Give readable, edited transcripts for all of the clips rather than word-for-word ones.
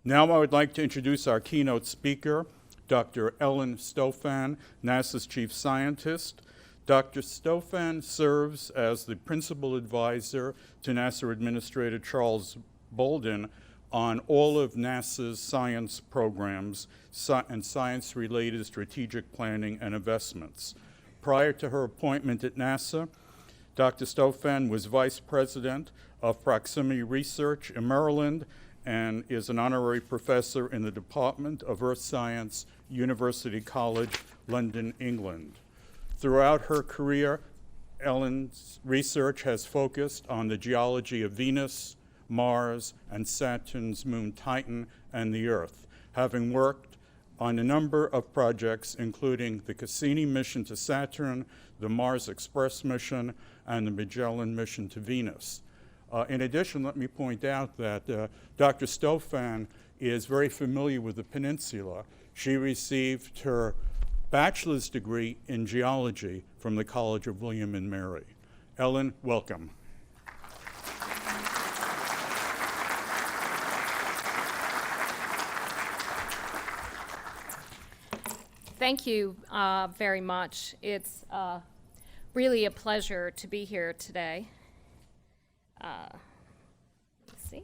Now I would like to introduce our keynote speaker, Dr. Ellen Stofan, NASA's chief scientist. Dr. Stofan serves as the principal advisor to NASA Administrator Charles Bolden on all of NASA's science programs and science-related strategic planning and investments. Prior to her appointment at NASA, Dr. Stofan was vice president of proximity research in Maryland and is an honorary professor in the Department of Earth Science, University College, London, England. Throughout her career, Ellen's research has focused on the geology of Venus, Mars, and Saturn's moon Titan and the Earth, having worked on a number of projects including the Cassini mission to Saturn, the Mars Express mission, and the Magellan mission to Venus. In addition, let me point out that Dr. Stofan is very familiar with the peninsula. She received her bachelor's degree in geology from the College of William and Mary. Ellen, welcome. Thank you very much. It's really a pleasure to be here today. Let's see.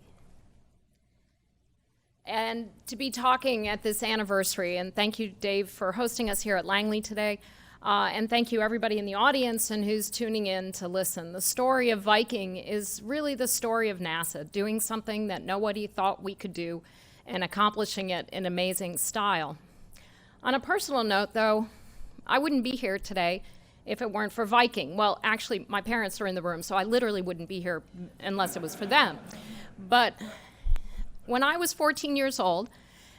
And to be talking at this anniversary, and thank you, Dave, for hosting us here at Langley today. And thank you, everybody in the audience and who's tuning in to listen. The story of Viking is really the story of NASA, doing something that nobody thought we could do and accomplishing it in amazing style. On a personal note, though, I wouldn't be here today if it weren't for Viking. Well, actually, my parents are in the room, so I literally wouldn't be here unless it was for them. But when I was 14 years old,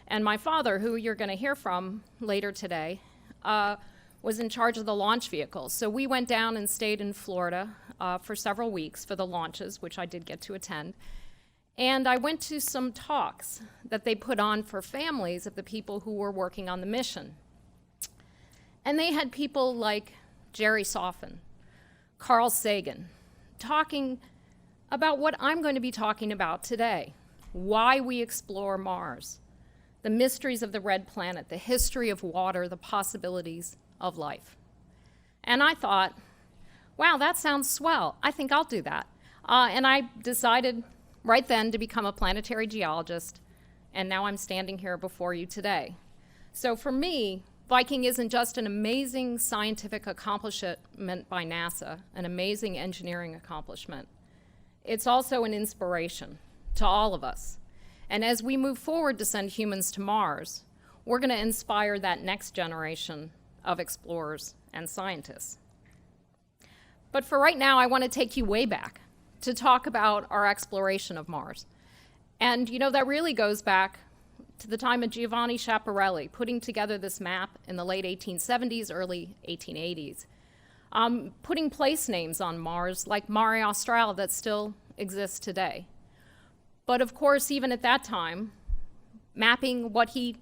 and my father, who you're going to hear from later today, was in charge of the launch vehicles. So we went down and stayed in Florida for several weeks for the launches, which I did get to attend. And I went to some talks that they put on for families of the people who were working on the mission. And they had people like Jerry Stofan, Carl Sagan, talking about what I'm going to be talking about today: why we explore Mars, the mysteries of the red planet, the history of water, the possibilities of life. And I thought, wow, that sounds swell. I think I'll do that. And I decided right then to become a planetary geologist, and now I'm standing here before you today. So for me, Viking isn't just an amazing scientific accomplishment by NASA, an amazing engineering accomplishment. It's also an inspiration to all of us. And as we move forward to send humans to Mars, we're going to inspire that next generation of explorers and scientists. But for right now, I want to take you way back to talk about our exploration of Mars. And you know, that really goes back to the time of Giovanni Schiaparelli putting together this map in the late 1870s, early 1880s, putting place names on Mars like Mare Australe that still exists today. But of course, even at that time, mapping what he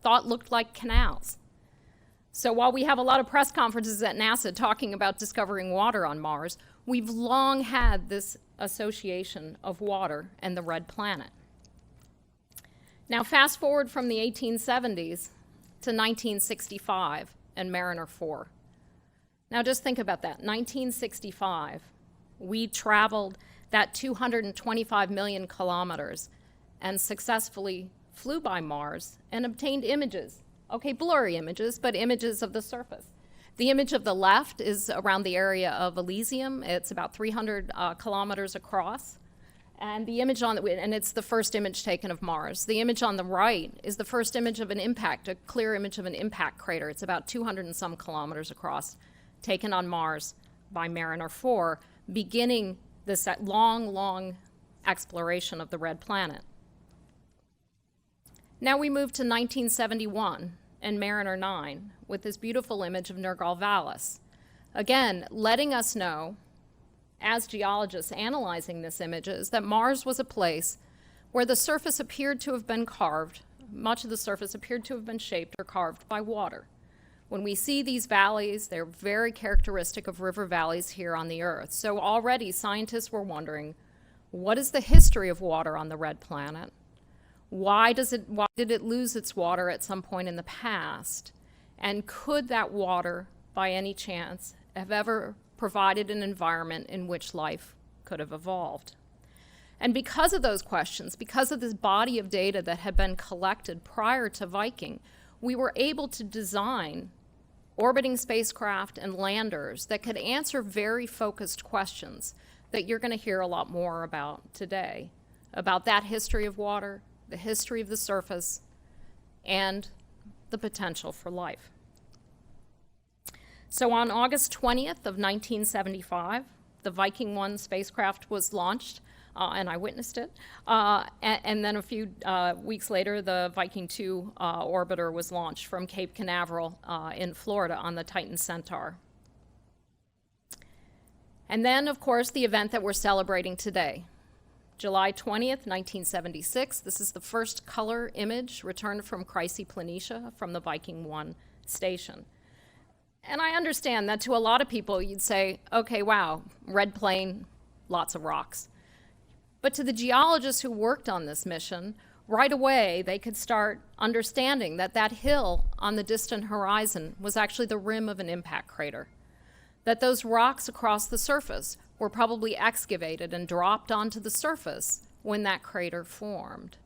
thought looked like canals. So while we have a lot of press conferences at NASA talking about discovering water on Mars, we've long had this association of water and the red planet. Now fast forward from the 1870s to 1965 and Mariner 4. Now just think about that. 1965, we traveled that 225 million kilometers and successfully flew by Mars and obtained images. Okay, blurry images, but images of the surface. The image of the left is around the area of Elysium. It's about 300 kilometers across. And the image on and it's the first image taken of Mars. The image on the right is the first image of an impact, a clear image of an impact crater. It's about 200 and some kilometers across, taken on Mars by Mariner 4, beginning this long, long exploration of the red planet. Now we move to 1971 and Mariner 9 with this beautiful image of Nergal Vallis. Again, letting us know, as geologists analyzing this image, is that Mars was a place where the surface appeared to have been carved, much of the surface appeared to have been shaped or carved by water. When we see these valleys, they're very characteristic of river valleys here on the Earth. So already scientists were wondering, what is the history of water on the red planet? Why did it lose its water at some point in the past? And could that water, by any chance, have ever provided an environment in which life could have evolved? And because of those questions, because of this body of data that had been collected prior to Viking, we were able to design orbiting spacecraft and landers that could answer very focused questions that you're going to hear a lot more about today, about that history of water, the history of the surface, and the potential for life. So on August 20th of 1975, the Viking 1 spacecraft was launched, and I witnessed it. And then a few weeks later, the Viking 2 orbiter was launched from Cape Canaveral in Florida on the Titan Centaur. And then, of course, the event that we're celebrating today, July 20th, 1976. This is the first color image returned from Chryse Planitia from the Viking 1 station. And I understand that to a lot of people, you'd say, okay, wow, red plain, lots of rocks. But to the geologists who worked on this mission, right away they could start understanding that that hill on the distant horizon was actually the rim of an impact crater, that those rocks across the surface were probably excavated and dropped onto the surface when that crater formed.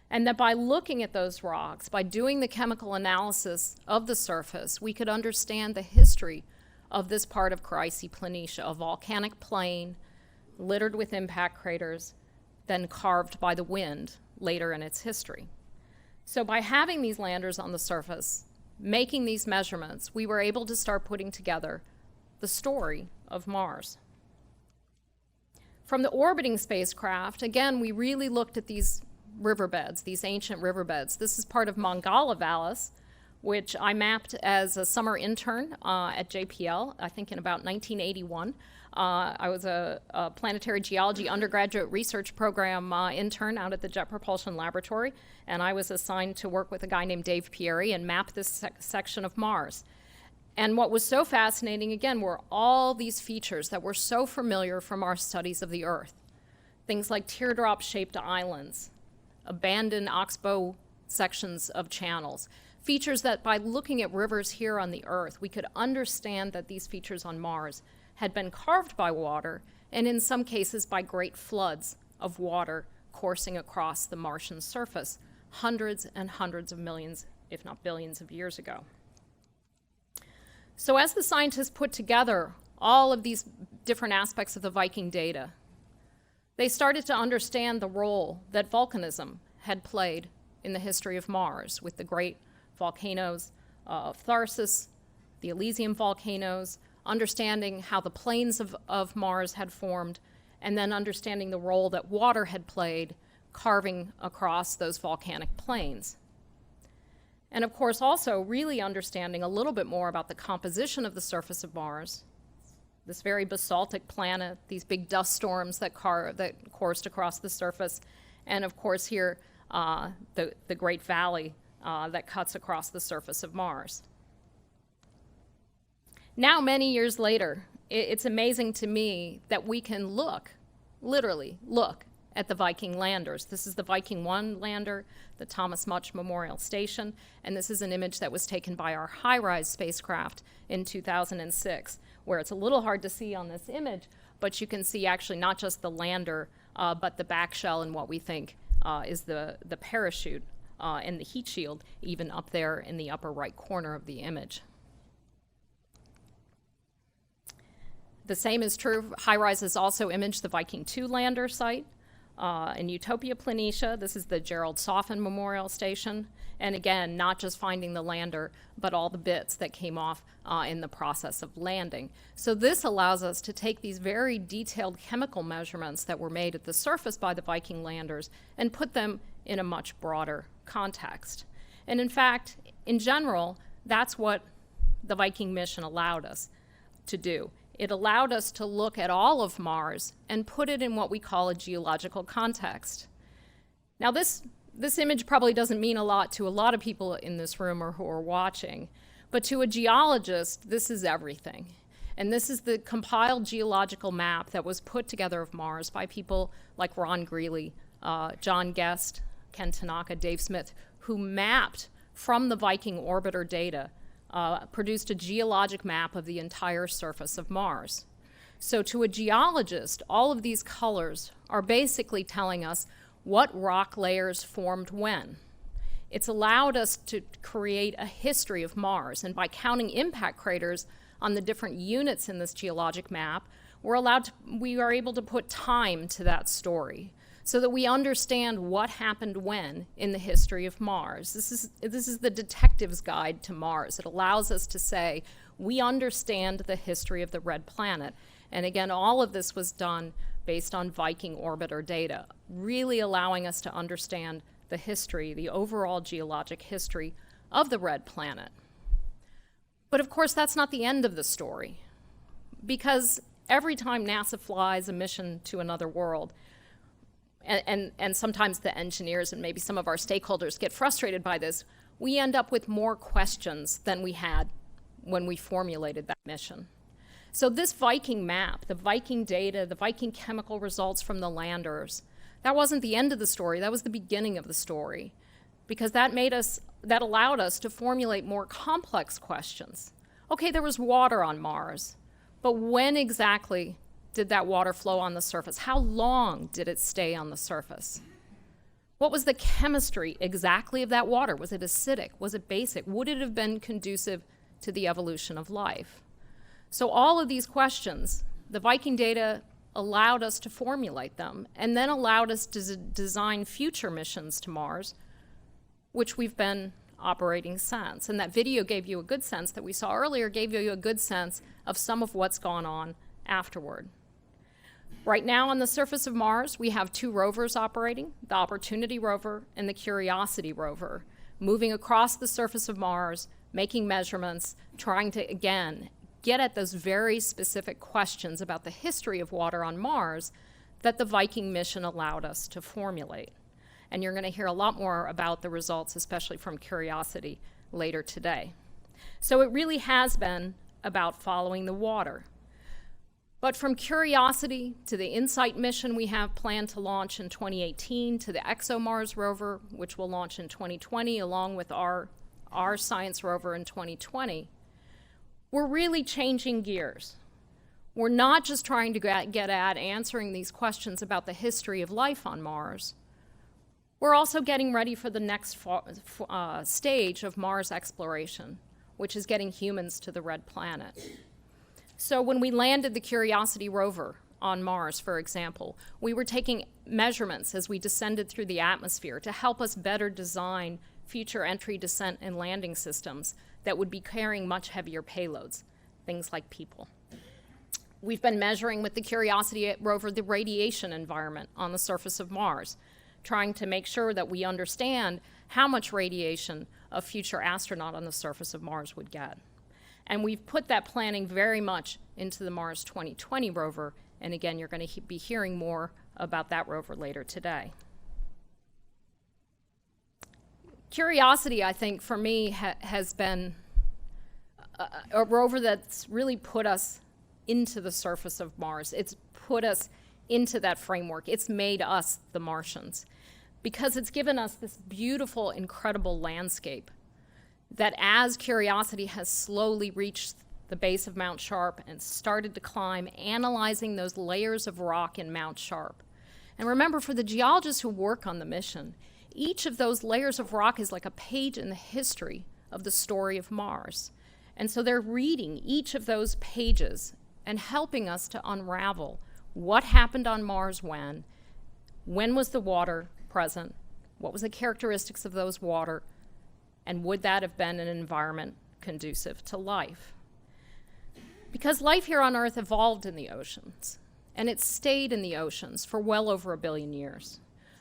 And that by looking at those rocks, by doing the chemical analysis of the surface, we could understand the history of this part of Chryse Planitia, a volcanic plain littered with impact craters, then carved by the wind later in its history. So by having these landers on the surface, making these measurements, we were able to start putting together the story of Mars. From the orbiting spacecraft, again, we really looked at these riverbeds, these ancient riverbeds. This is part of Mongala Vallis, which I mapped as a summer intern at JPL, I think in about 1981. I was a planetary geology undergraduate research program intern out at the Jet Propulsion Laboratory, and I was assigned to work with a guy named Dave Pieri and map this section of Mars. And what was so fascinating, again, were all these features that were so familiar from our studies of the Earth. Things like teardrop-shaped islands, abandoned oxbow sections of channels, features that by looking at rivers here on the Earth, we could understand that these features on Mars had been carved by water, and in some cases by great floods of water coursing across the Martian surface hundreds and hundreds of millions, if not billions of years ago. So as the scientists put together all of these different aspects of the Viking data, they started to understand the role that volcanism had played in the history of Mars, with the great volcanoes of Tharsis, the Elysium volcanoes, understanding how the plains of Mars had formed, and then understanding the role that water had played carving across those volcanic plains. And of course, also really understanding a little bit more about the composition of the surface of Mars, this very basaltic planet, these big dust storms that coursed across the surface, and of course here, the Great Valley that cuts across the surface of Mars. Now, many years later, it's amazing to me that we can literally look at the Viking landers. This is the Viking 1 lander, the Thomas Much Memorial Station, and this is an image that was taken by our HiRISE spacecraft in 2006, where it's a little hard to see on this image, but you can see actually not just the lander, but the back shell and what we think is the parachute and the heat shield, even up there in the upper right corner of the image. The same is true. HiRISE has also imaged the Viking 2 lander site in Utopia Planitia. This is the Gerald Stofan Memorial Station. And again, not just finding the lander, but all the bits that came off in the process of landing. So this allows us to take these very detailed chemical measurements that were made at the surface by the Viking landers and put them in a much broader context. And in fact, in general, that's what the Viking mission allowed us to do. It allowed us to look at all of Mars and put it in what we call a geological context. Now, this image probably doesn't mean a lot to a lot of people in this room or who are watching, but to a geologist, this is everything. And this is the compiled geological map that was put together of Mars by people like Ron Greeley, John Guest, Ken Tanaka, Dave Smith, who mapped from the Viking orbiter data, produced a geologic map of the entire surface of Mars. So to a geologist, all of these colors are basically telling us what rock layers formed when. It's allowed us to create a history of Mars, and by counting impact craters on the different units in this geologic map, we are able to put time to that story so that we understand what happened when in the history of Mars. This is the detective's guide to Mars. It allows us to say, we understand the history of the red planet. And again, all of this was done based on Viking orbiter data, really allowing us to understand the history, the overall geologic history of the red planet. But of course, that's not the end of the story, because every time NASA flies a mission to another world, and sometimes the engineers and maybe some of our stakeholders get frustrated by this, we end up with more questions than we had when we formulated that mission. So this Viking map, the Viking data, the Viking chemical results from the landers, that wasn't the end of the story, that was the beginning of the story, because that allowed us to formulate more complex questions. Okay, there was water on Mars, but when exactly did that water flow on the surface? How long did it stay on the surface? What was the chemistry exactly of that water? Was it acidic? Was it basic? Would it have been conducive to the evolution of life? So all of these questions, the Viking data allowed us to formulate them, and then allowed us to design future missions to Mars, which we've been operating since. And that video gave you a good sense that we saw earlier, gave you a good sense of some of what's gone on afterward. Right now on the surface of Mars, we have two rovers operating, the Opportunity rover and the Curiosity rover, moving across the surface of Mars, making measurements, trying to, again, get at those very specific questions about the history of water on Mars that the Viking mission allowed us to formulate. And you're going to hear a lot more about the results, especially from Curiosity, later today. So it really has been about following the water. But from Curiosity to the InSight mission we have planned to launch in 2018, to the ExoMars rover, which will launch in 2020, along with our science rover in 2020, we're really changing gears. We're not just trying to get at answering these questions about the history of life on Mars. We're also getting ready for the next stage of Mars exploration, which is getting humans to the red planet. So when we landed the Curiosity rover on Mars, for example, we were taking measurements as we descended through the atmosphere to help us better design future entry, descent, and landing systems that would be carrying much heavier payloads, things like people. We've been measuring with the Curiosity rover the radiation environment on the surface of Mars, trying to make sure that we understand how much radiation a future astronaut on the surface of Mars would get. And we've put that planning very much into the Mars 2020 rover, and again, you're going to be hearing more about that rover later today. Curiosity, I think, for me, has been a rover that's really put us into the surface of Mars. It's put us into that framework. It's made us the Martians, because it's given us this beautiful, incredible landscape that as Curiosity has slowly reached the base of Mount Sharp and started to climb, analyzing those layers of rock in Mount Sharp. And remember, for the geologists who work on the mission, each of those layers of rock is like a page in the history of the story of Mars. And so they're reading each of those pages and helping us to unravel what happened on Mars when was the water present, what was the characteristics of those water, and would that have been an environment conducive to life? Because life here on Earth evolved in the oceans, and it stayed in the oceans for well over 1 billion years.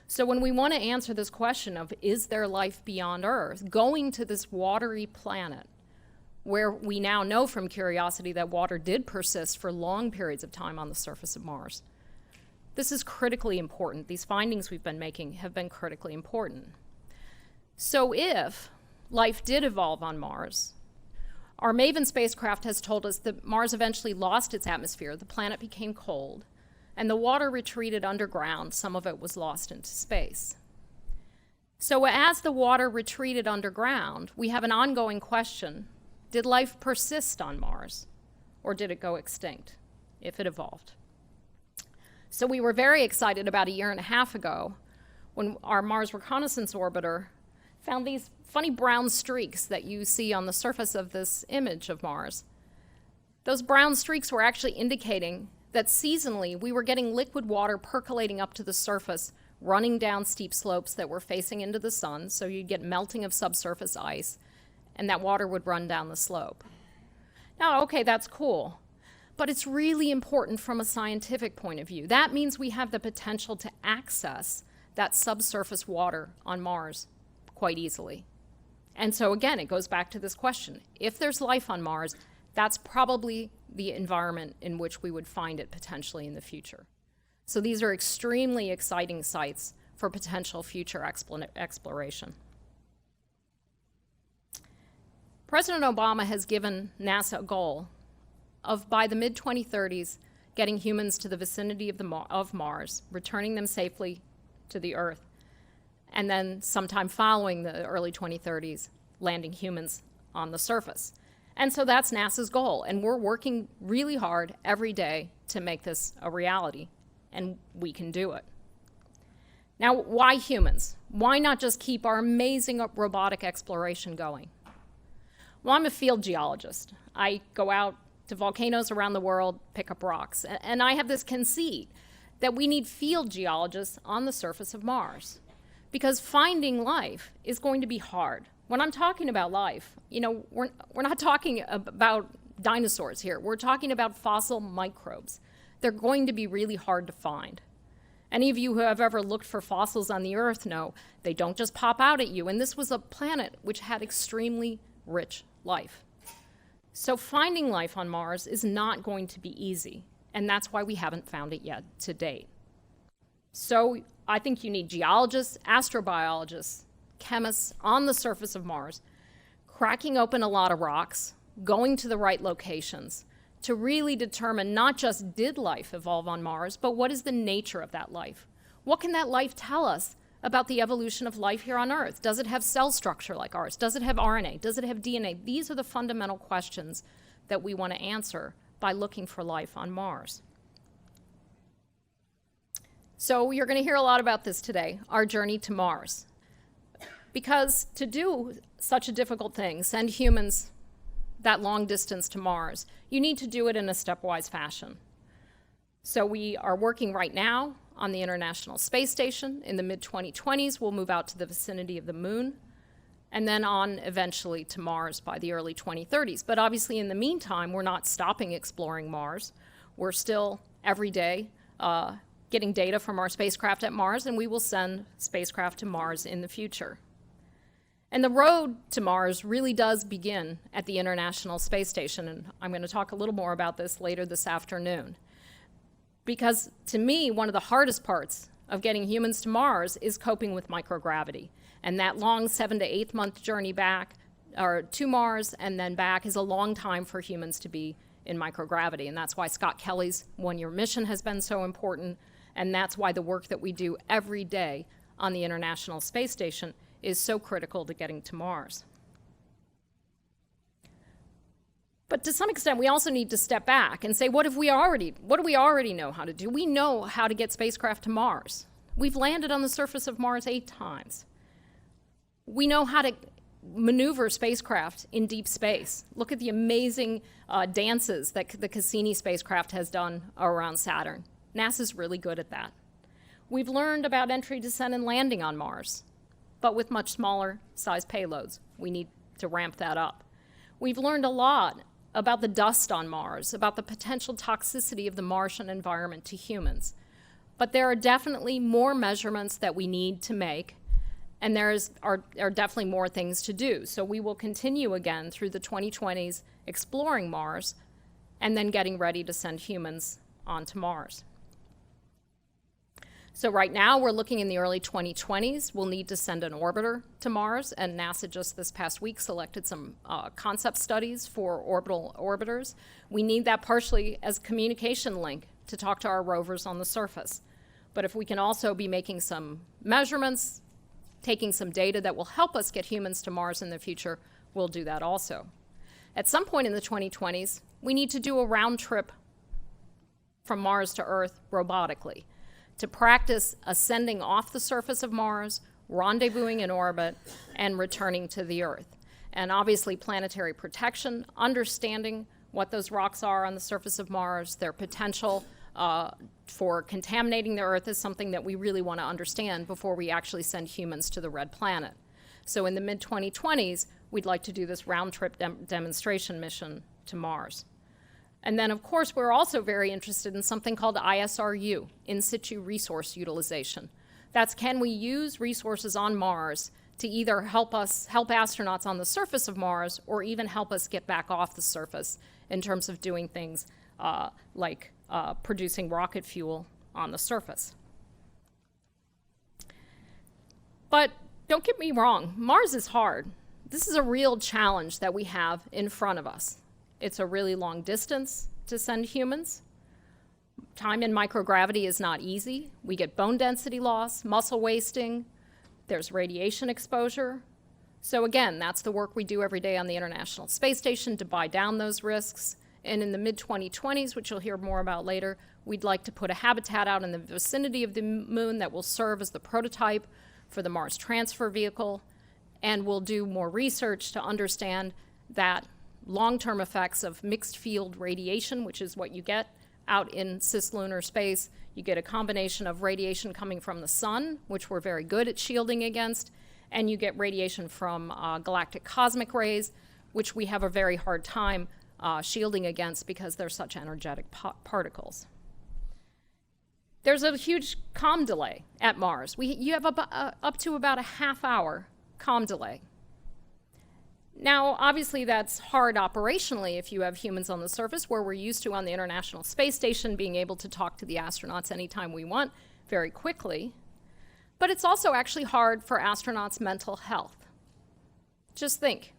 So when we want to answer this question of, is there life beyond Earth, going to this watery planet, where we now know from Curiosity that water did persist for long periods of time on the surface of Mars, this is critically important. These findings we've been making have been critically important. So if life did evolve on Mars, our MAVEN spacecraft has told us that Mars eventually lost its atmosphere, the planet became cold, and the water retreated underground. Some of it was lost into space. So as the water retreated underground, we have an ongoing question. Did life persist on Mars, or did it go extinct, if it evolved? So we were very excited about a year and a half ago when our Mars Reconnaissance Orbiter found these funny brown streaks that you see on the surface of this image of Mars. Those brown streaks were actually indicating that seasonally we were getting liquid water percolating up to the surface, running down steep slopes that were facing into the sun, so you'd get melting of subsurface ice, and that water would run down the slope. Now, okay, that's cool, but it's really important from a scientific point of view. That means we have the potential to access that subsurface water on Mars quite easily. And so again, it goes back to this question. If there's life on Mars, that's probably the environment in which we would find it potentially in the future. So these are extremely exciting sites for potential future exploration. President Obama has given NASA a goal of, by the mid-2030s, getting humans to the vicinity of Mars, returning them safely to the Earth, and then sometime following the early 2030s, landing humans on the surface. And so that's NASA's goal, and we're working really hard every day to make this a reality, and we can do it. Now, why humans? Why not just keep our amazing robotic exploration going? Well, I'm a field geologist. I go out to volcanoes around the world, pick up rocks, and I have this conceit that we need field geologists on the surface of Mars, because finding life is going to be hard. When I'm talking about life, we're not talking about dinosaurs here. We're talking about fossil microbes. They're going to be really hard to find. Any of you who have ever looked for fossils on the Earth know they don't just pop out at you, and this was a planet which had extremely rich life. So finding life on Mars is not going to be easy, and that's why we haven't found it yet to date. So I think you need geologists, astrobiologists, chemists on the surface of Mars, cracking open a lot of rocks, going to the right locations to really determine not just did life evolve on Mars, but what is the nature of that life? What can that life tell us about the evolution of life here on Earth? Does it have cell structure like ours? Does it have RNA? Does it have DNA? These are the fundamental questions that we want to answer by looking for life on Mars. So you're going to hear a lot about this today, our journey to Mars. Because to do such a difficult thing, send humans that long distance to Mars, you need to do it in a stepwise fashion. So we are working right now on the International Space Station. In the mid-2020s, we'll move out to the vicinity of the Moon, and then on eventually to Mars by the early 2030s. But obviously in the meantime, we're not stopping exploring Mars. We're still every day getting data from our spacecraft at Mars, and we will send spacecraft to Mars in the future. And the road to Mars really does begin at the International Space Station, and I'm going to talk a little more about this later this afternoon. Because to me, one of the hardest parts of getting humans to Mars is coping with microgravity. And that long 7 to 8 month journey back, or to Mars and then back, is a long time for humans to be in microgravity. And that's why Scott Kelly's one-year mission has been so important, and that's why the work that we do every day on the International Space Station is so critical to getting to Mars. But to some extent, we also need to step back and say, what do we already know how to do? We know how to get spacecraft to Mars. We've landed on the surface of Mars 8 times. We know how to maneuver spacecraft in deep space. Look at the amazing dances that the Cassini spacecraft has done around Saturn. NASA's really good at that. We've learned about entry, descent, and landing on Mars, but with much smaller size payloads. We need to ramp that up. We've learned a lot about the dust on Mars, about the potential toxicity of the Martian environment to humans. But there are definitely more measurements that we need to make, and there are definitely more things to do. So we will continue again through the 2020s exploring Mars and then getting ready to send humans onto Mars. So right now, we're looking in the early 2020s. We'll need to send an orbiter to Mars, and NASA just this past week selected some concept studies for orbital orbiters. We need that partially as a communication link to talk to our rovers on the surface. But if we can also be making some measurements, taking some data that will help us get humans to Mars in the future, we'll do that also. At some point in the 2020s, we need to do a round trip from Mars to Earth robotically to practice ascending off the surface of Mars, rendezvousing in orbit, and returning to the Earth. And obviously planetary protection, understanding what those rocks are on the surface of Mars, their potential for contaminating the Earth is something that we really want to understand before we actually send humans to the red planet. So in the mid-2020s, we'd like to do this round-trip demonstration mission to Mars. And then, of course, we're also very interested in something called ISRU, in situ resource utilization. That's, can we use resources on Mars to either help astronauts on the surface of Mars, or even help us get back off the surface in terms of doing things like producing rocket fuel on the surface. But don't get me wrong, Mars is hard. This is a real challenge that we have in front of us. It's a really long distance to send humans. Time in microgravity is not easy. We get bone density loss, muscle wasting, there's radiation exposure. So again, that's the work we do every day on the International Space Station to buy down those risks. And in the mid-2020s, which you'll hear more about later, we'd like to put a habitat out in the vicinity of the moon that will serve as the prototype for the Mars transfer vehicle. And we'll do more research to understand that long-term effects of mixed field radiation, which is what you get out in cislunar space. You get a combination of radiation coming from the sun, which we're very good at shielding against, and you get radiation from galactic cosmic rays, which we have a very hard time shielding against because they're such energetic particles. There's a huge comm delay at Mars. You have up to about a half-hour comm delay. Now, obviously, that's hard operationally if you have humans on the surface, where we're used to on the International Space Station being able to talk to the astronauts anytime we want very quickly. But it's also actually hard for astronauts' mental health. Just think,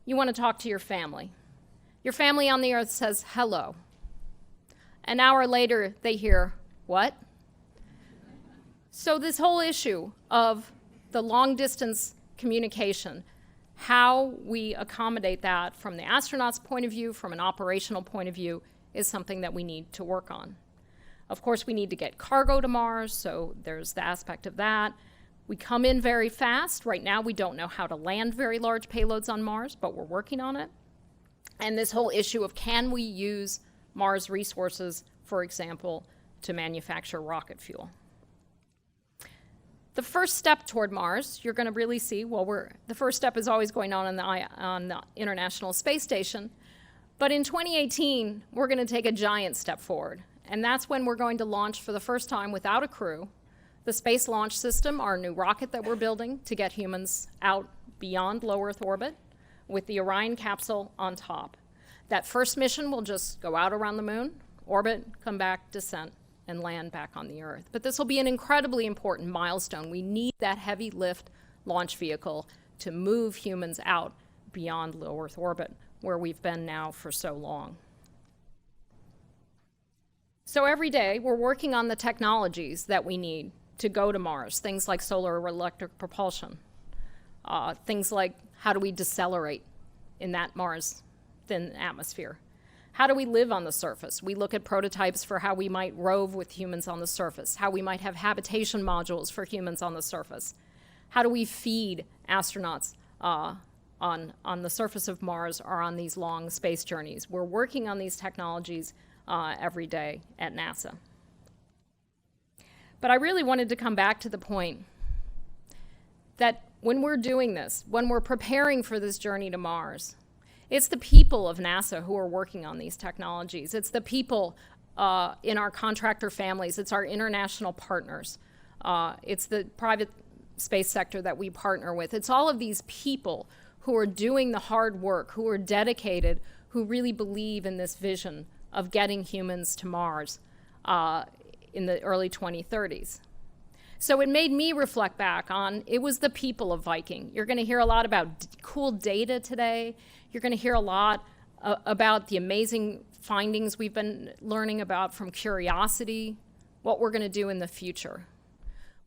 you want to talk to your family. Your family on the Earth says, hello. An hour later, they hear, what? So this whole issue of the long-distance communication, how we accommodate that from the astronaut's point of view, from an operational point of view, is something that we need to work on. Of course, we need to get cargo to Mars, so there's the aspect of that. We come in very fast. Right now, we don't know how to land very large payloads on Mars, but we're working on it. And this whole issue of, can we use Mars resources, for example, to manufacture rocket fuel? The first step toward Mars, you're going to really see, the first step is always going on the International Space Station. But in 2018, we're going to take a giant step forward. And that's when we're going to launch for the first time without a crew the Space Launch System, our new rocket that we're building to get humans out beyond low Earth orbit, with the Orion capsule on top. That first mission will just go out around the moon, orbit, come back, descent, and land back on the Earth. But this will be an incredibly important milestone. We need that heavy lift launch vehicle to move humans out beyond low Earth orbit, where we've been now for so long. So every day, we're working on the technologies that we need to go to Mars, things like solar or electric propulsion, things like how do we decelerate in that Mars thin atmosphere. How do we live on the surface? We look at prototypes for how we might rove with humans on the surface, how we might have habitation modules for humans on the surface. How do we feed astronauts on the surface of Mars or on these long space journeys? We're working on these technologies every day at NASA. But I really wanted to come back to the point that when we're doing this, when we're preparing for this journey to Mars, it's the people of NASA who are working on these technologies. It's the people in our contractor families. It's our international partners. It's the private space sector that we partner with. It's all of these people who are doing the hard work, who are dedicated, who really believe in this vision of getting humans to Mars in the early 2030s. So it made me reflect back on, it was the people of Viking. You're going to hear a lot about cool data today. You're going to hear a lot about the amazing findings we've been learning about from Curiosity, what we're going to do in the future.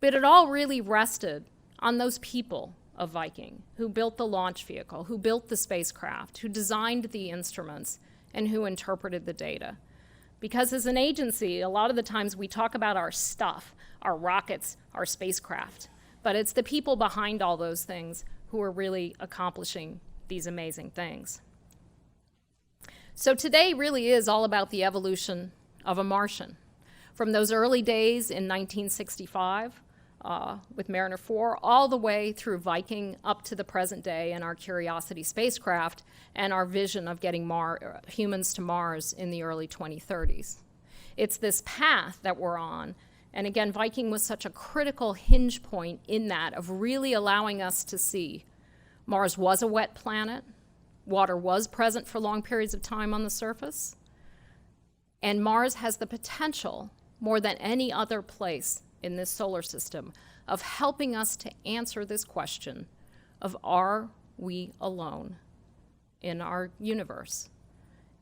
But it all really rested on those people of Viking who built the launch vehicle, who built the spacecraft, who designed the instruments, and who interpreted the data. Because as an agency, a lot of the times we talk about our stuff, our rockets, our spacecraft, but it's the people behind all those things who are really accomplishing these amazing things. So today really is all about the evolution of a Martian. From those early days in 1965 with Mariner 4, all the way through Viking up to the present day and our Curiosity spacecraft and our vision of getting humans to Mars in the early 2030s. It's this path that we're on, and again, Viking was such a critical hinge point in that of really allowing us to see Mars was a wet planet, water was present for long periods of time on the surface, and Mars has the potential, more than any other place in this solar system, of helping us to answer this question of, are we alone in our universe?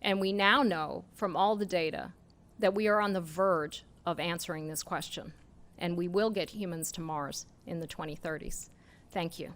And we now know from all the data that we are on the verge of answering this question, and we will get humans to Mars in the 2030s. Thank you.